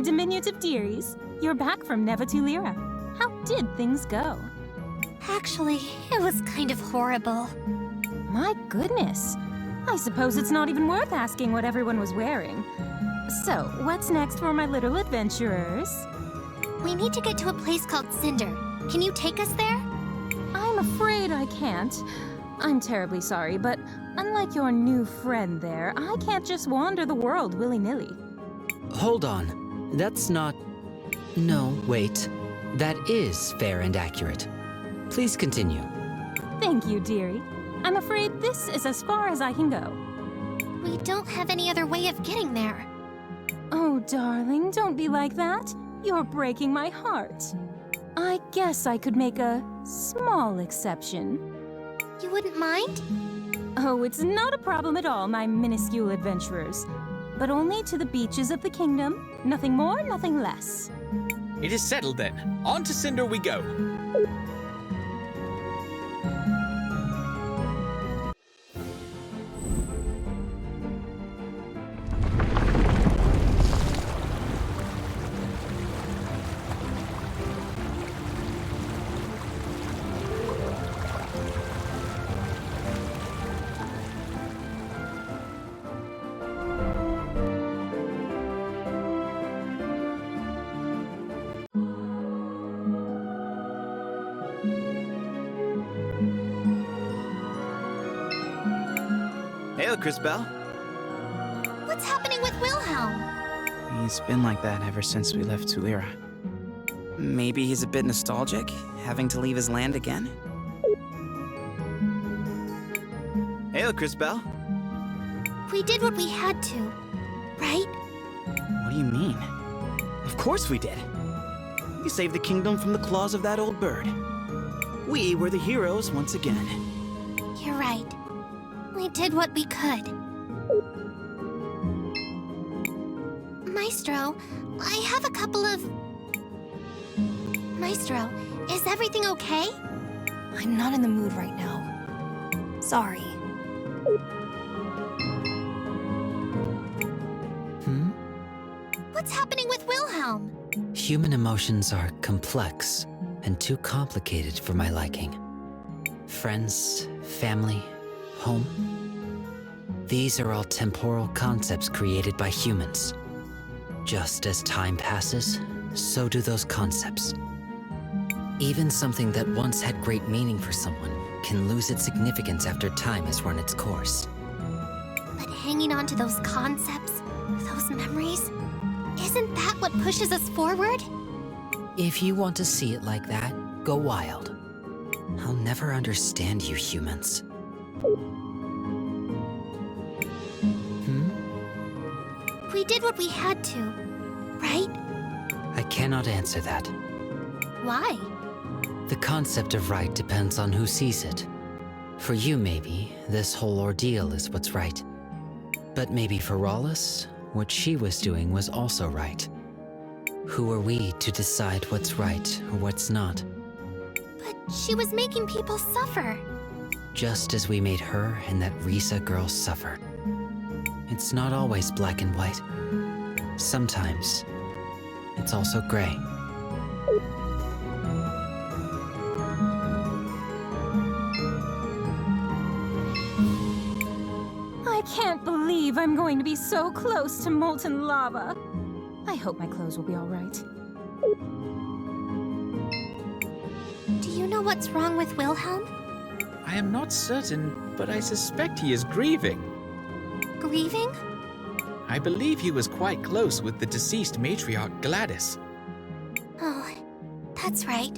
diminutive dearies. You're back from Never to Lyra. How did things go? Actually, it was kind of horrible. My goodness. I suppose it's not even worth asking what everyone was wearing. So, what's next for my little adventurers? We need to get to a place called Cinder. Can you take us there? I'm afraid I can't. I'm terribly sorry, but unlike your new friend there, I can't just wander the world willy-nilly. Hold on. That's not... No, wait. That is fair and accurate. Please continue. Thank you, dearie. I'm afraid this is as far as I can go. We don't have any other way of getting there. Oh, darling, don't be like that. You're breaking my heart. I guess I could make a small exception. You wouldn't mind? Oh, it's not a problem at all, my minuscule adventurers. But only to the beaches of the kingdom. Nothing more, nothing less. It is settled then. On to Cinder we go. Hail, Crisbell. What's happening with Wilhelm? He's been like that ever since we left Tulira. Maybe he's a bit nostalgic, having to leave his land again? Hail, Crisbell. We did what we had to, right? What do you mean? Of course we did. We saved the kingdom from the claws of that old bird. We were the heroes once again. You're right. We did what we could. Maestro, I have a couple of... Maestro, is everything okay? I'm not in the mood right now. Sorry. What's happening with Wilhelm? Human emotions are complex and too complicated for my liking. Friends, family, home. These are all temporal concepts created by humans. Just as time passes, so do those concepts. Even something that once had great meaning for someone can lose its significance after time has run its course. But hanging on to those concepts, those memories, isn't that what pushes us forward? If you want to see it like that, go wild. I'll never understand you humans. We did what we had to, right? I cannot answer that. Why? The concept of right depends on who sees it. For you, maybe, this whole ordeal is what's right. But maybe for Rawless, what she was doing was also right. Who are we to decide what's right or what's not? But she was making people suffer. Just as we made her and that Risa girl suffer. It's not always black and white. Sometimes, it's also gray. I can't believe I'm going to be so close to molten lava. I hope my clothes will be all right. Do you know what's wrong with Wilhelm? I am not certain, but I suspect he is grieving. Grieving? I believe he was quite close with the deceased matriarch Gladys. Oh, that's right.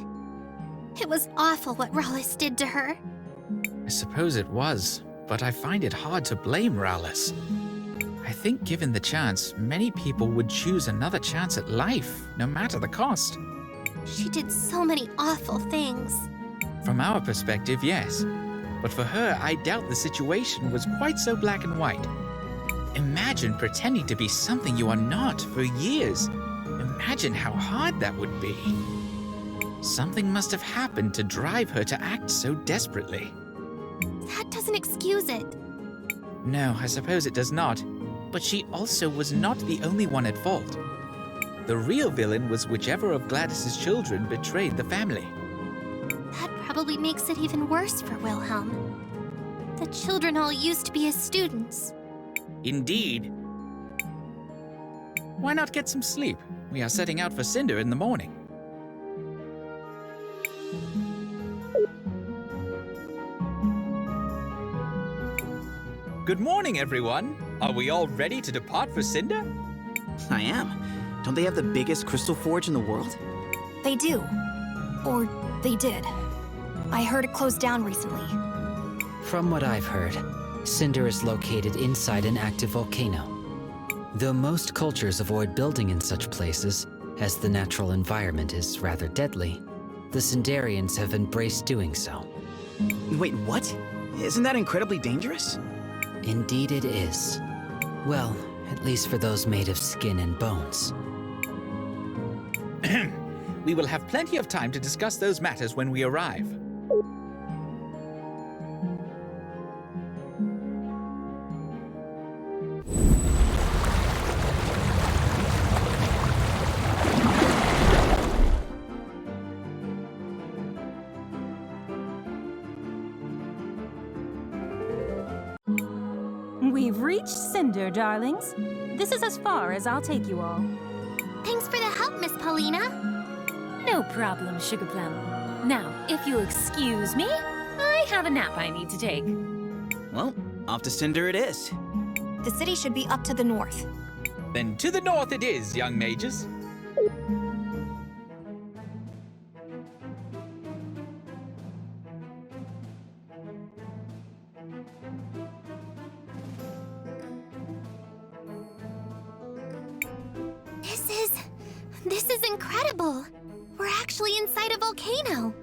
It was awful what Rawless did to her. I suppose it was, but I find it hard to blame Rawless. I think given the chance, many people would choose another chance at life, no matter the cost. She did so many awful things. From our perspective, yes. But for her, I doubt the situation was quite so black and white. Imagine pretending to be something you are not for years. Imagine how hard that would be. Something must have happened to drive her to act so desperately. That doesn't excuse it. No, I suppose it does not. But she also was not the only one at fault. The real villain was whichever of Gladys's children betrayed the family. That probably makes it even worse for Wilhelm. The children all used to be his students. Indeed. Why not get some sleep? We are setting out for Cinder in the morning. Good morning, everyone. Are we all ready to depart for Cinder? I am. Don't they have the biggest crystal forge in the world? They do. Or they did. I heard it closed down recently. From what I've heard, Cinder is located inside an active volcano. Though most cultures avoid building in such places, as the natural environment is rather deadly, the Cinderians have embraced doing so. Wait, what? Isn't that incredibly dangerous? Indeed it is. Well, at least for those made of skin and bones. We will have plenty of time to discuss those matters when we arrive. We've reached Cinder, darlings. This is as far as I'll take you all. Thanks for the help, Miss Paulina. No problem, Sugar Plum. Now, if you'll excuse me, I have a nap I need to take. Well, off to Cinder it is. The city should be up to the north. Then to the north it is, young mages. This is incredible. We're actually inside a volcano.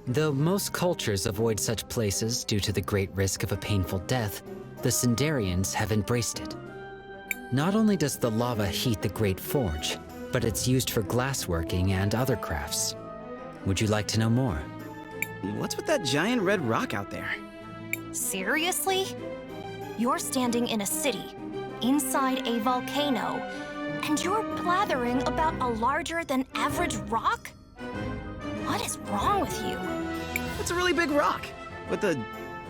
Though most cultures avoid such places due to the great risk of a painful death, the Cinderians have embraced it. Not only does the lava heat the Great Forge, but it's used for glassworking and other crafts. Would you like to know more? What's with that giant red rock out there? Seriously? You're standing in a city, inside a volcano, and you're blathering about a larger-than-average rock? What is wrong with you? It's a really big rock, with a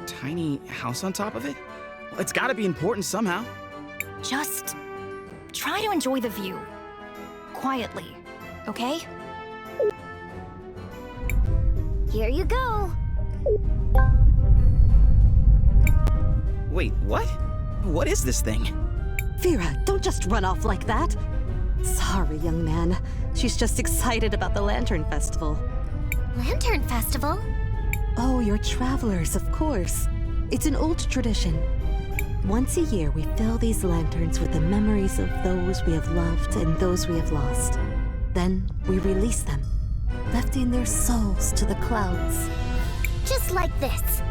tiny house on top of it. It's gotta be important somehow. Just try to enjoy the view. Quietly, okay? Here you go. Wait, what? What is this thing? Vera, don't just run off like that. Sorry, young man. She's just excited about the Lantern Festival. Lantern Festival? Oh, you're travelers, of course. It's an old tradition. Once a year, we fill these lanterns with the memories of those we have loved and those we have lost. Then we release them, lifting their souls to the clouds. Just like this.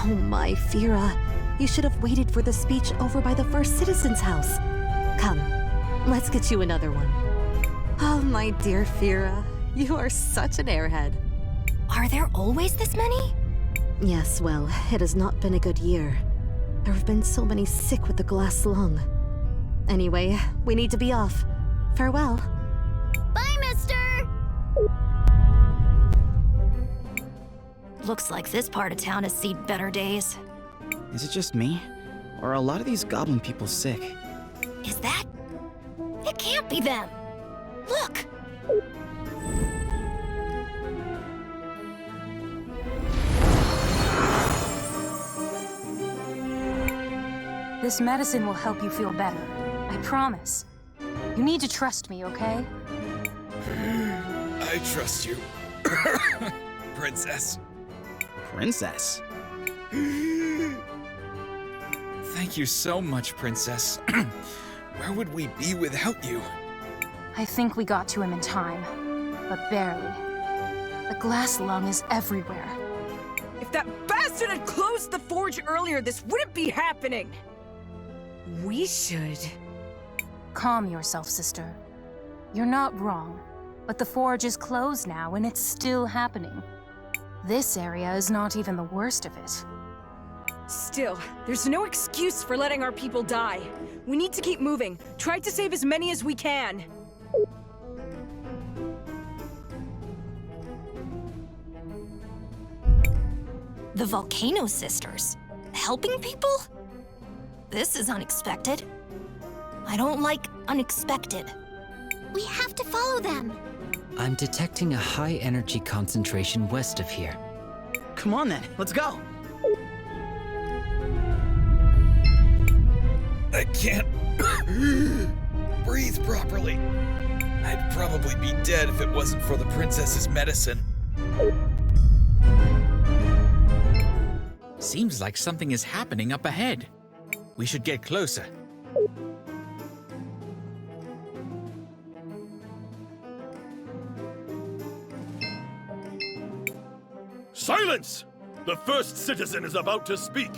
Oh my, Vera. You should have waited for the speech over by the First Citizen's house. Come, let's get you another one. Oh, my dear Vera, you are such an airhead. Are there always this many? Yes, well, it has not been a good year. There have been so many sick with the glass lung. Anyway, we need to be off. Farewell. Bye, mister! Looks like this part of town has seen better days. Is it just me? Or are a lot of these goblin people sick? Is that? It can't be them! Look! This medicine will help you feel better. I promise. You need to trust me, okay? I trust you, Princess. Princess? Thank you so much, Princess. Where would we be without you? I think we got to him in time, but barely. The glass lung is everywhere. If that bastard had closed the forge earlier, this wouldn't be happening! We should... Calm yourself, sister. You're not wrong, but the forge is closed now and it's still happening. This area is not even the worst of it. Still, there's no excuse for letting our people die. We need to keep moving. Try to save as many as we can. The Volcano Sisters? Helping people? This is unexpected. I don't like unexpected. We have to follow them. I'm detecting a high energy concentration west of here. Come on then, let's go. I can't breathe properly. I'd probably be dead if it wasn't for the princess's medicine. Seems like something is happening up ahead. We should get closer. Silence! The first citizen is about to speak.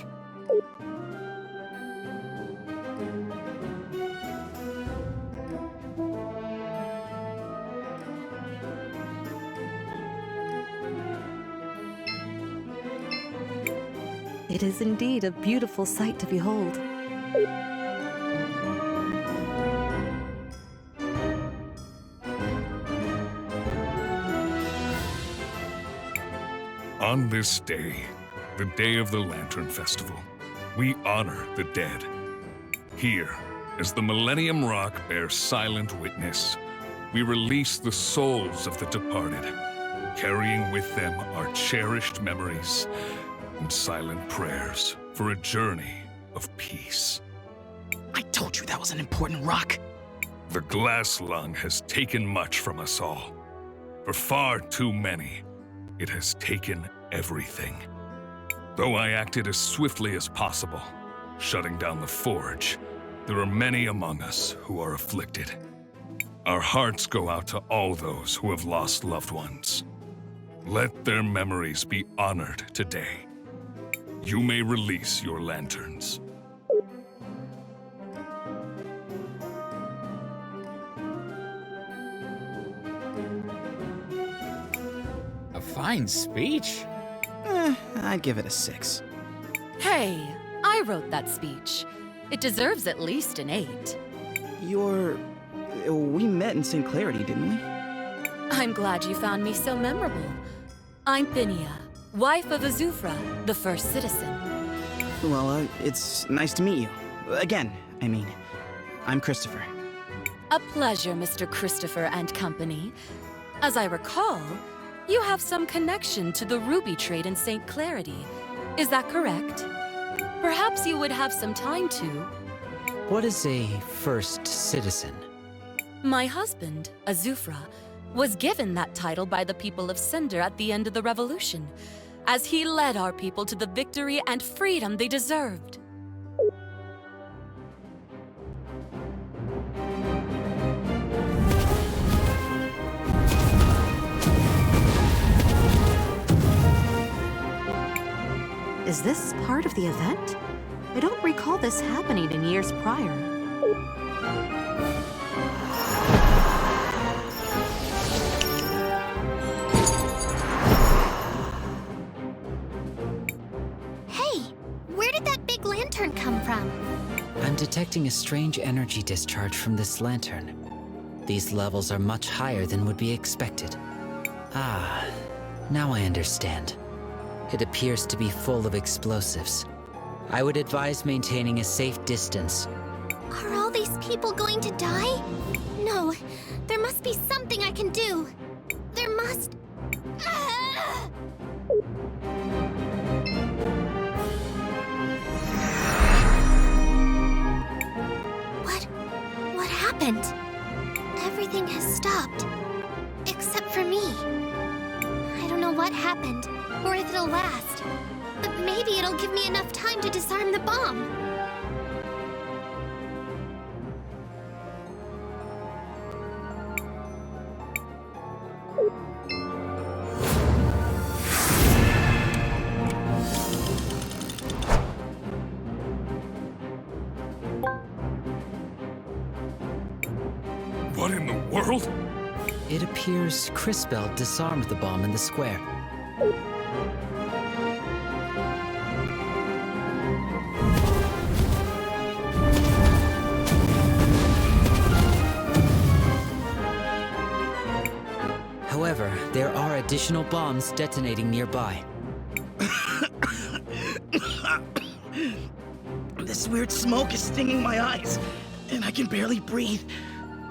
It is indeed a beautiful sight to behold. On this day, the day of the Lantern Festival, we honor the dead. Here, as the Millennium Rock bears silent witness, we release the souls of the departed, carrying with them our cherished memories and silent prayers for a journey of peace. I told you that was an important rock. The glass lung has taken much from us all. For far too many, it has taken everything. Though I acted as swiftly as possible, shutting down the forge, there are many among us who are afflicted. Our hearts go out to all those who have lost loved ones. Let their memories be honored today. You may release your lanterns. A fine speech. I'd give it a 6. Hey, I wrote that speech. It deserves at least an 8. We met in St. Clarity, didn't we? I'm glad you found me so memorable. I'm Phinia, wife of Azufra, the first citizen. Well, it's nice to meet you. Again, I mean, I'm Christopher. A pleasure, Mr. Christopher and company. As I recall, you have some connection to the ruby trade in St. Clarity. Is that correct? Perhaps you would have some time to... What is a first citizen? My husband, Azufra, was given that title by the people of Cinder at the end of the revolution, as he led our people to the victory and freedom they deserved. Is this part of the event? I don't recall this happening in years prior. Hey, where did that big lantern come from? I'm detecting a strange energy discharge from this lantern. These levels are much higher than would be expected. Ah, now I understand. It appears to be full of explosives. I would advise maintaining a safe distance. Are all these people going to die? No, there must be something I can do. There must... Ah! What happened? Everything has stopped. Except for me. I don't know what happened, or if it'll last. But maybe it'll give me enough time to disarm the bomb. What in the world? It appears Crisbell disarmed the bomb in the square. However, there are additional bombs detonating nearby. This weird smoke is stinging my eyes, and I can barely breathe.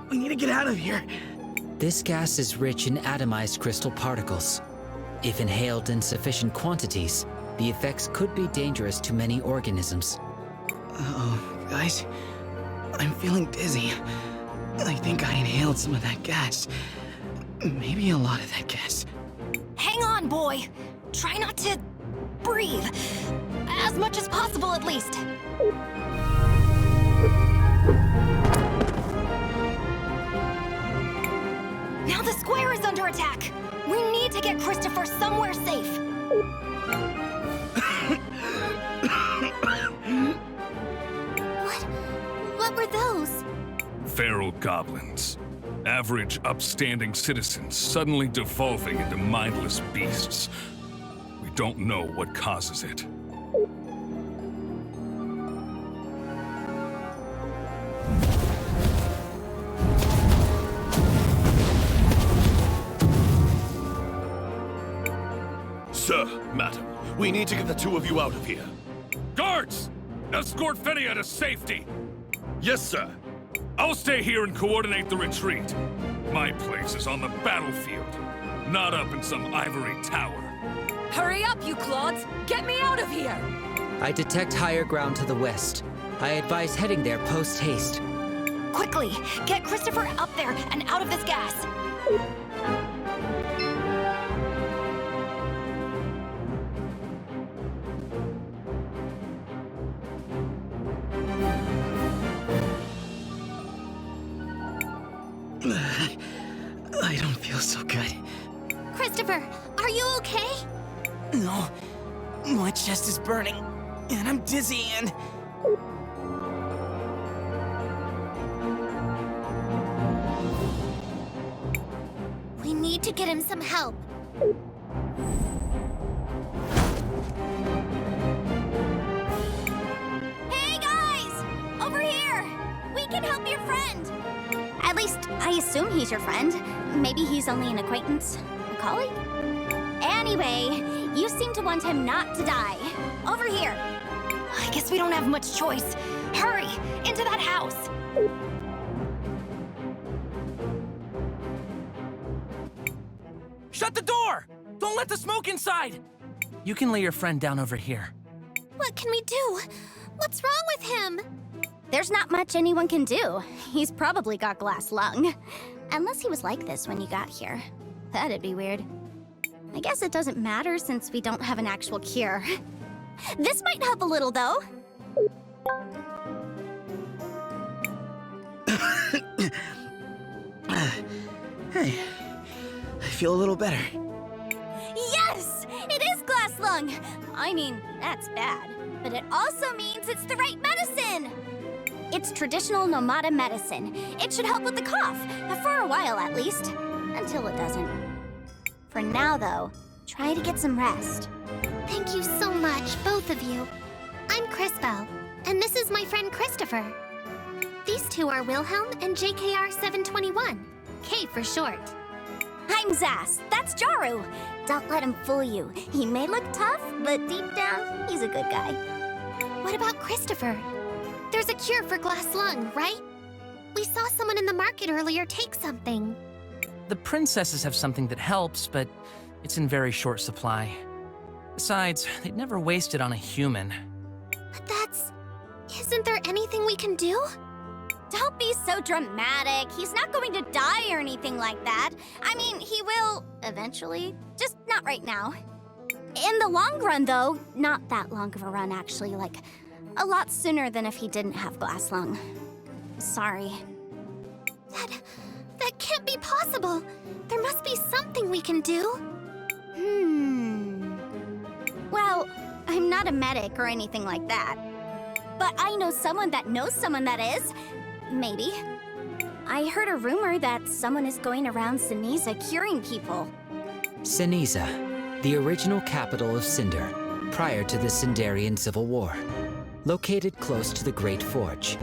We need to get out of here. This gas is rich in atomized crystal particles. If inhaled in sufficient quantities, the effects could be dangerous to many organisms. Uh-oh, guys. I'm feeling dizzy. I think I inhaled some of that gas. Maybe a lot of that gas. Hang on, boy. Try not to breathe. As much as possible, at least. Now the square is under attack. We need to get Christopher somewhere safe. What were those? Feral goblins. Average, upstanding citizens suddenly devolving into mindless beasts. We don't know what causes it. Sir, madam, we need to get the two of you out of here. Guards! Escort Fenia to safety! Yes, sir. I'll stay here and coordinate the retreat. My place is on the battlefield, not up in some ivory tower. Hurry up, you clods! Get me out of here! I detect higher ground to the west. I advise heading there post-haste. Quickly, get Christopher up there and out of this gas. I don't feel so good. Christopher, are you okay? No, my chest is burning, and I'm dizzy, and... We need to get him some help. Hey guys! Over here! We can help your friend! At least, I assume he's your friend. Maybe he's only an acquaintance. A colleague? Anyway, you seem to want him not to die. Over here. I guess we don't have much choice. Hurry, into that house. Shut the door! Don't let the smoke inside! You can lay your friend down over here. What can we do? What's wrong with him? There's not much anyone can do. He's probably got glass lung. Unless he was like this when you got here. That'd be weird. I guess it doesn't matter since we don't have an actual cure. This might help a little, though. Hey, I feel a little better. Yes! It is glass lung! I mean, that's bad. But it also means it's the right medicine! It's traditional Nomada medicine. It should help with the cough, for a while at least. Until it doesn't. For now, though, try to get some rest. Thank you so much, both of you. I'm Crisbell, and this is my friend Christopher. These two are Wilhelm and JKR 721. K for short. I'm Zas. That's Jaru. Don't let him fool you. He may look tough, but deep down, he's a good guy. What about Christopher? There's a cure for glass lung, right? We saw someone in the market earlier take something. The princesses have something that helps, but it's in very short supply. Besides, they'd never waste it on a human. But isn't there anything we can do? Don't be so dramatic. He's not going to die or anything like that. I mean, he will eventually, just not right now. In the long run, though, not that long of a run, actually, like a lot sooner than if he didn't have glass lung. Sorry. That can't be possible. There must be something we can do. Well, I'm not a medic or anything like that. But I know someone that knows someone that is. Maybe. I heard a rumor that someone is going around Sinisa curing people. Sinisa. The original capital of Cinder, prior to the Cinderian Civil War. Located close to the Great Forge.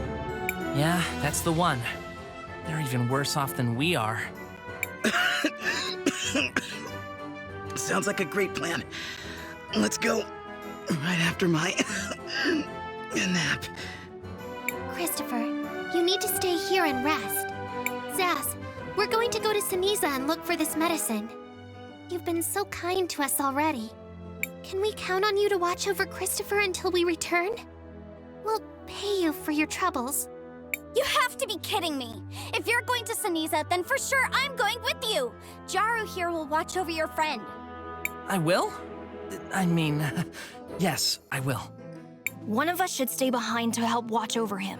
Yeah, that's the one. They're even worse off than we are. Sounds like a great plan. Let's go right after my nap. Christopher, you need to stay here and rest. Zaz, we're going to go to Ceniza and look for this medicine. You've been so kind to us already. Can we count on you to watch over Christopher until we return? We'll pay you for your troubles. You have to be kidding me! If you're going to Ceniza, then for sure I'm going with you! Jaru here will watch over your friend. I will? I mean, yes, I will. One of us should stay behind to help watch over him.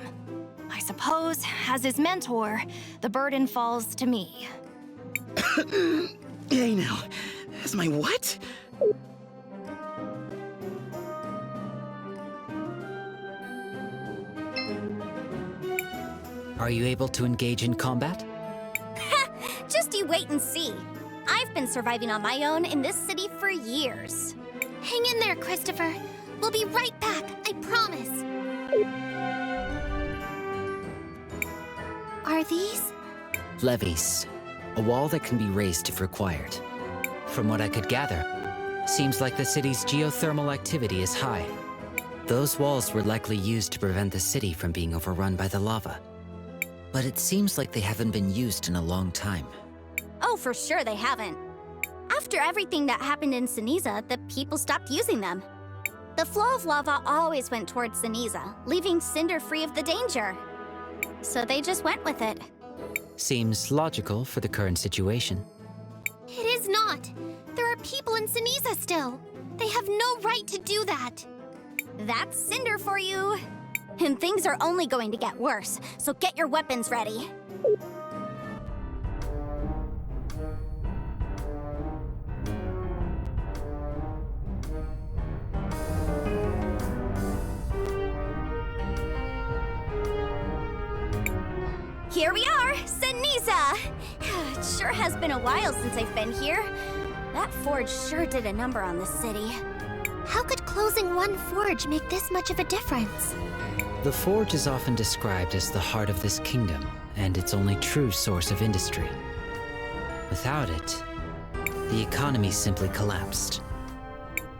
I suppose, as his mentor, the burden falls to me. Hey now, as my what? Are you able to engage in combat? Just you wait and see. I've been surviving on my own in this city for years. Hang in there, Christopher. We'll be right back, I promise. Are these? Levees. A wall that can be raised if required. From what I could gather, seems like the city's geothermal activity is high. Those walls were likely used to prevent the city from being overrun by the lava. But it seems like they haven't been used in a long time. Oh, for sure they haven't. After everything that happened in Ceniza, the people stopped using them. The flow of lava always went towards Ceniza, leaving Cinder free of the danger. So they just went with it. Seems logical for the current situation. It is not. There are people in Ceniza still. They have no right to do that. That's Cinder for you. And things are only going to get worse, so get your weapons ready. Here we are, Ceniza! It sure has been a while since I've been here. That forge sure did a number on the city. How could closing one forge make this much of a difference? The forge is often described as the heart of this kingdom, and its only true source of industry. Without it, the economy simply collapsed.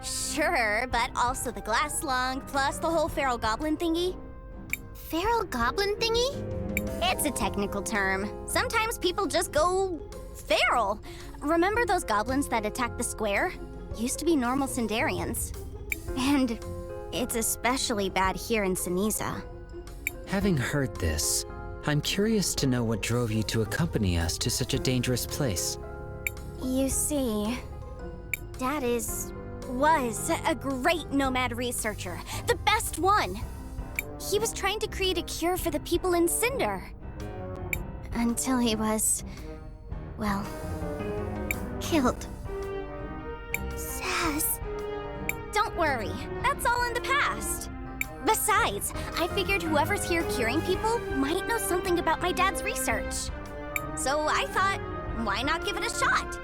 Sure, but also the glass lung, plus the whole feral goblin thingy. Feral goblin thingy? It's a technical term. Sometimes people just go feral. Remember those goblins that attacked the square? Used to be normal Cinderians. And it's especially bad here in Ceniza. Having heard this, I'm curious to know what drove you to accompany us to such a dangerous place. You see, Dad was a great nomad researcher. The best one. He was trying to create a cure for the people in Cinder. Until he was, well, killed. Zaz. Don't worry, that's all in the past. Besides, I figured whoever's here curing people might know something about my dad's research. So I thought, why not give it a shot?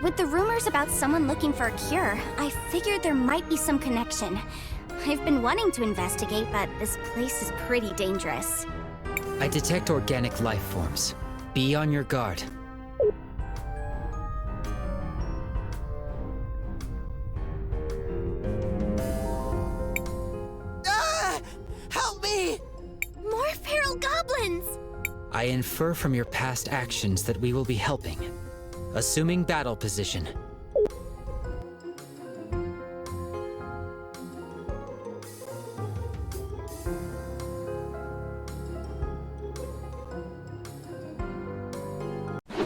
With the rumors about someone looking for a cure, I figured there might be some connection. I've been wanting to investigate, but this place is pretty dangerous. I detect organic life forms. Be on your guard. Help me! More feral goblins! I infer from your past actions that we will be helping. Assuming battle position.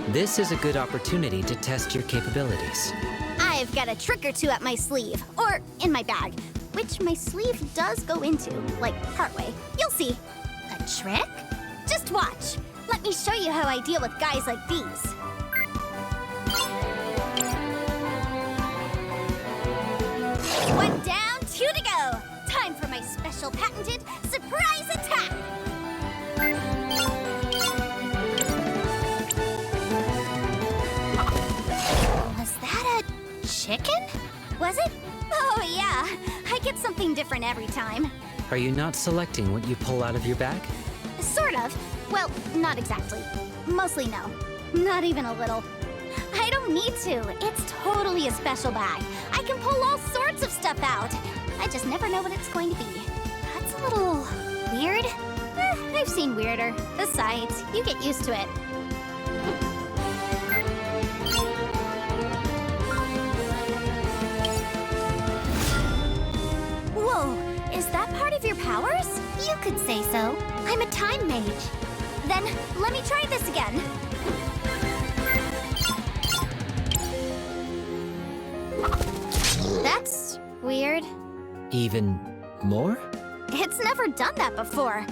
This is a good opportunity to test your capabilities. I've got a trick or two up my sleeve, or in my bag, which my sleeve does go into, like partway. You'll see. A trick? Just watch. Let me show you how I deal with guys like these. One down, two to go. Time for my special patented surprise attack. Was that a chicken? Was it? Oh, yeah. I get something different every time. Are you not selecting what you pull out of your bag? Sort of. Well, not exactly. Mostly no. Not even a little. I don't need to. It's totally a special bag. I can pull all sorts of stuff out. I just never know what it's going to be. That's a little weird. I've seen weirder. Besides, you get used to it. Whoa, is that part of your powers? You could say so. I'm a time mage. Then, let me try this again. That's weird. Even more? It's never done that before.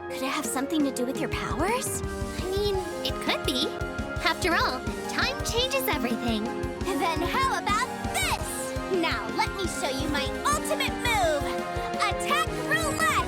Could it have something to do with your powers? I mean, it could be. After all, time changes everything. Then how about this? Now, let me show you my ultimate move. Attack roulette!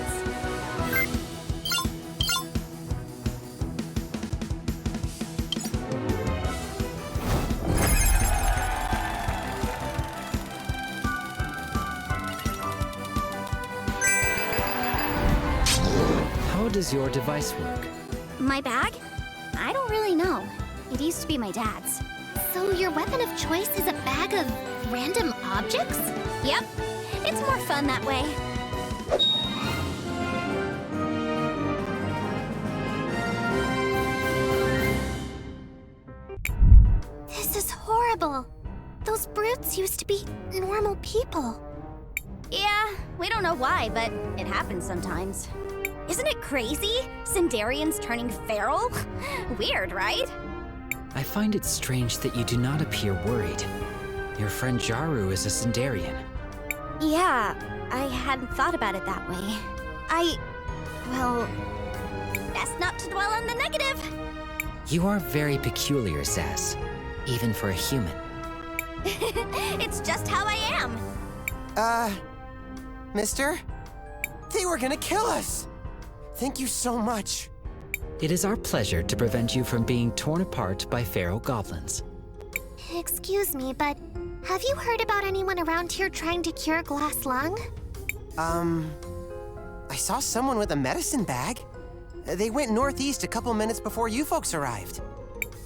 How does your device work? My bag? I don't really know. It used to be my dad's. So your weapon of choice is a bag of random objects? Yep. It's more fun that way. This is horrible. Those brutes used to be normal people. Yeah, we don't know why, but it happens sometimes. Isn't it crazy? Sindarians turning feral? Weird, right? I find it strange that you do not appear worried. Your friend Jaru is a Sindarian. Yeah, I hadn't thought about it that way. Well, best not to dwell on the negative. You are very peculiar, Sass, even for a human. It's just how I am. Mister? They were gonna kill us! Thank you so much. It is our pleasure to prevent you from being torn apart by feral goblins. Excuse me, but have you heard about anyone around here trying to cure glass lung? I saw someone with a medicine bag. They went northeast a couple minutes before you folks arrived.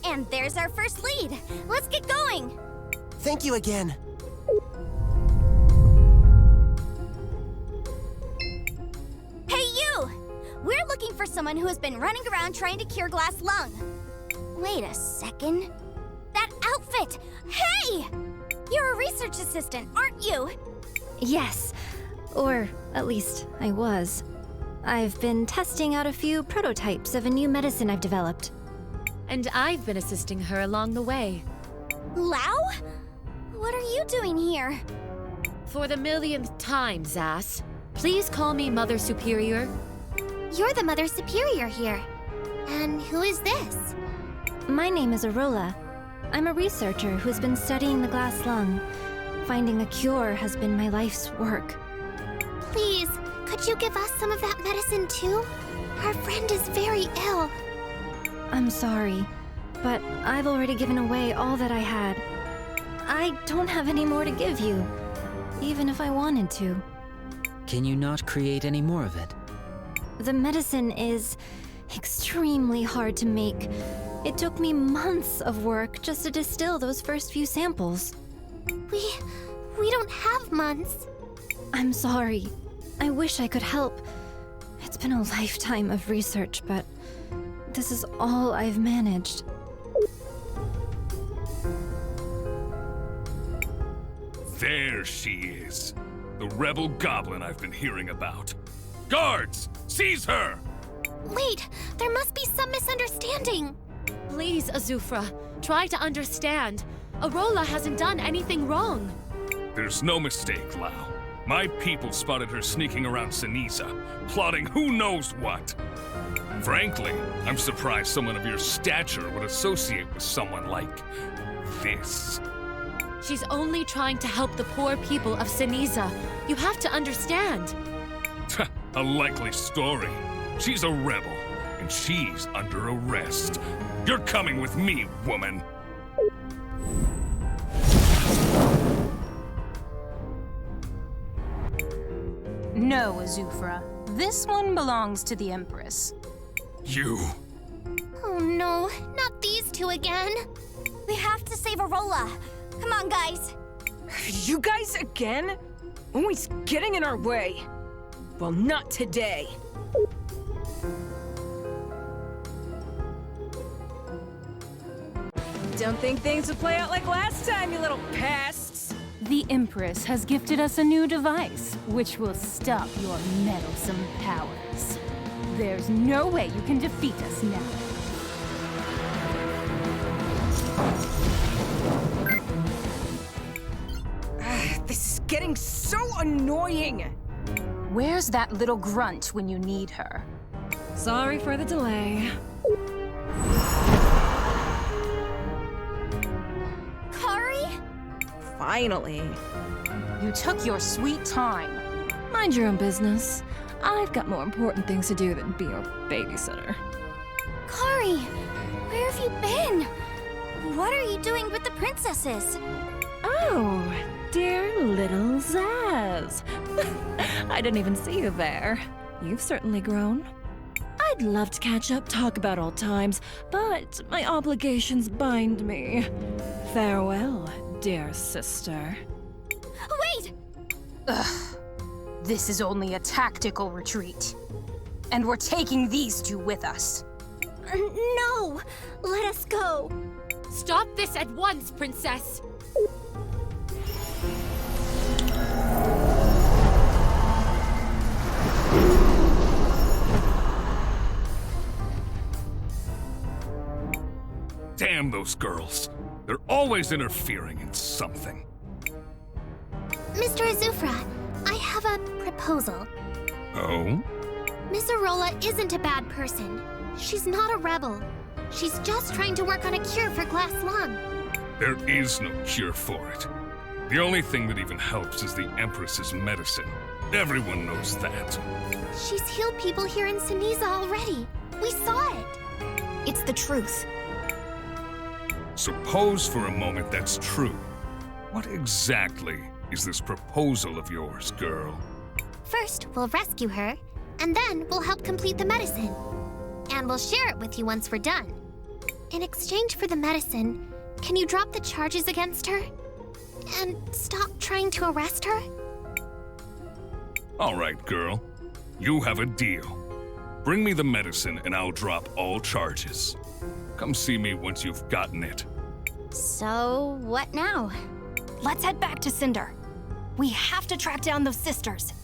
And there's our first lead. Let's get going. Thank you again. Hey, you! We're looking for someone who has been running around trying to cure glass lung. Wait a second. That outfit! Hey! You're a research assistant, aren't you? Yes. Or, at least, I was. I've been testing out a few prototypes of a new medicine I've developed. And I've been assisting her along the way. Lao? What are you doing here? For the millionth time, Zass, please call me Mother Superior. You're the Mother Superior here. And who is this? My name is Arola. I'm a researcher who's been studying the glass lung. Finding a cure has been my life's work. Please, could you give us some of that medicine too? Our friend is very ill. I'm sorry, but I've already given away all that I had. I don't have any more to give you, even if I wanted to. Can you not create any more of it? The medicine is extremely hard to make. It took me months of work just to distill those first few samples. We don't have months. I'm sorry. I wish I could help. It's been a lifetime of research, but this is all I've managed. There she is. The rebel goblin I've been hearing about. Guards! Seize her! Wait, there must be some misunderstanding. Please, Azufra, try to understand. Arola hasn't done anything wrong. There's no mistake, Lao. My people spotted her sneaking around Ceniza, plotting who knows what. Frankly, I'm surprised someone of your stature would associate with someone like this. She's only trying to help the poor people of Ceniza. You have to understand. A likely story. She's a rebel, and she's under arrest. You're coming with me, woman. No, Azufra. This one belongs to the Empress. You. Oh no, not these two again. We have to save Arola. Come on, guys. You guys again? Always getting in our way. Well, not today. Don't think things will play out like last time, you little pests. The Empress has gifted us a new device, which will stop your meddlesome powers. There's no way you can defeat us now. This is getting so annoying. Where's that little grunt when you need her? Sorry for the delay. Kari? Finally. You took your sweet time. Mind your own business. I've got more important things to do than be your babysitter. Kari, where have you been? What are you doing with the princesses? Oh, dear little Zaz. I didn't even see you there. You've certainly grown. I'd love to catch up, talk about old times, but my obligations bind me. Farewell, dear sister. Wait! Ugh. This is only a tactical retreat. And we're taking these two with us. No! Let us go! Stop this at once, Princess! Damn those girls. They're always interfering in something. Mr. Azufra, I have a proposal. Oh? Miss Arola isn't a bad person. She's not a rebel. She's just trying to work on a cure for glass lung. There is no cure for it. The only thing that even helps is the Empress's medicine. Everyone knows that. She's healed people here in Siniza already. We saw it. It's the truth. Suppose for a moment that's true. What exactly is this proposal of yours, girl? First, we'll rescue her, and then we'll help complete the medicine. And we'll share it with you once we're done. In exchange for the medicine, can you drop the charges against her? And stop trying to arrest her? All right, girl. You have a deal. Bring me the medicine and I'll drop all charges. Come see me once you've gotten it. So, what now? Let's head back to Cinder. We have to track down those sisters.